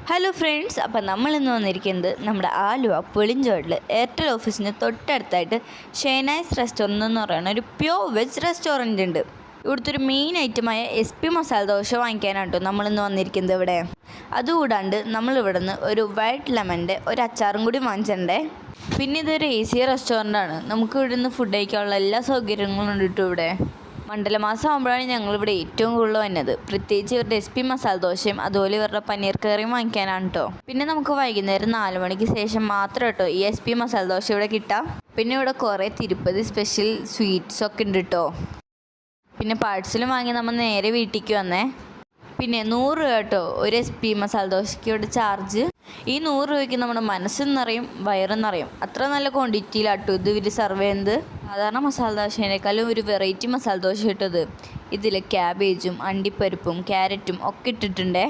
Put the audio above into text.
Hello friends, അപ്പം നമ്മളിന്ന് വന്നിരിക്കുന്നത് നമ്മുടെ ആലുവ പുളിഞ്ചോടിൽ എയർടെൽ ഓഫീസിന് തൊട്ടടുത്തായിട്ട് ഷെനൈസ് റെസ്റ്റോറൻറ്റ് എന്ന് പറയുന്ന ഒരു പ്യോർ വെജ് റെസ്റ്റോറൻറ്റ് ഉണ്ട്. ഇവിടുത്തെ ഒരു മെയിൻ ഐറ്റമായ SP മസാല ദോശ വാങ്ങിക്കാനാണ് കേട്ടോ നമ്മളിന്ന് വന്നിരിക്കുന്നത് ഇവിടെ. അതുകൂടാണ്ട് നമ്മളിവിടെ നിന്ന് ഒരു വൈറ്റ് ലെമണിൻ്റെ ഒരു അച്ചാറും കൂടി വാങ്ങിച്ചിട്ടുണ്ടേ. പിന്നെ ഇതൊരു AC റെസ്റ്റോറൻ്റാണ്. നമുക്ക് ഇവിടെ നിന്ന് ഫുഡ് കഴിക്കാനുള്ള എല്ലാ സൗകര്യങ്ങളും ഉണ്ട് കേട്ടോ ഇവിടെ. മണ്ഡലമാസം ആകുമ്പോഴാണ് ഞങ്ങളിവിടെ ഏറ്റവും കൂടുതൽ വന്നത്. പ്രത്യേകിച്ച് ഇവരുടെ SP മസാല ദോശയും അതുപോലെ ഇവരുടെ പനീർ കറിയും വാങ്ങിക്കാനാണ് കേട്ടോ. പിന്നെ നമുക്ക് വൈകുന്നേരം 4 മണിക്ക് ശേഷം മാത്രം കേട്ടോ ഈ SP മസാല ദോശ ഇവിടെ കിട്ടാം. പിന്നെ ഇവിടെ കുറേ തിരുപ്പതി സ്പെഷ്യൽ സ്വീറ്റ്സ് ഒക്കെ ഉണ്ട് കേട്ടോ. പിന്നെ പാഴ്സലും വാങ്ങി നമ്മൾ നേരെ വീട്ടിലേക്ക് വന്നേ. പിന്നെ 100 രൂപ കേട്ടോ ഒരു SP മസാല ദോശയ്ക്ക് ഇവിടെ ചാർജ്. ഈ 100 രൂപയ്ക്ക് നമ്മുടെ മനസ്സും നിറയും വയറും നിറയും. അത്ര നല്ല ക്വാണ്ടിറ്റിയിലാട്ടോ ഇത് ഇവർ സെർവ് ചെയ്യുന്നത്. സാധാരണ മസാല ദോശേനേക്കാളും ഒരു വെറൈറ്റി മസാല ദോശ ഇട്ടത്. ഇതിൽ ക്യാബേജും അണ്ടിപ്പരിപ്പും ക്യാരറ്റും ഒക്കെ ഇട്ടിട്ടുണ്ടേ.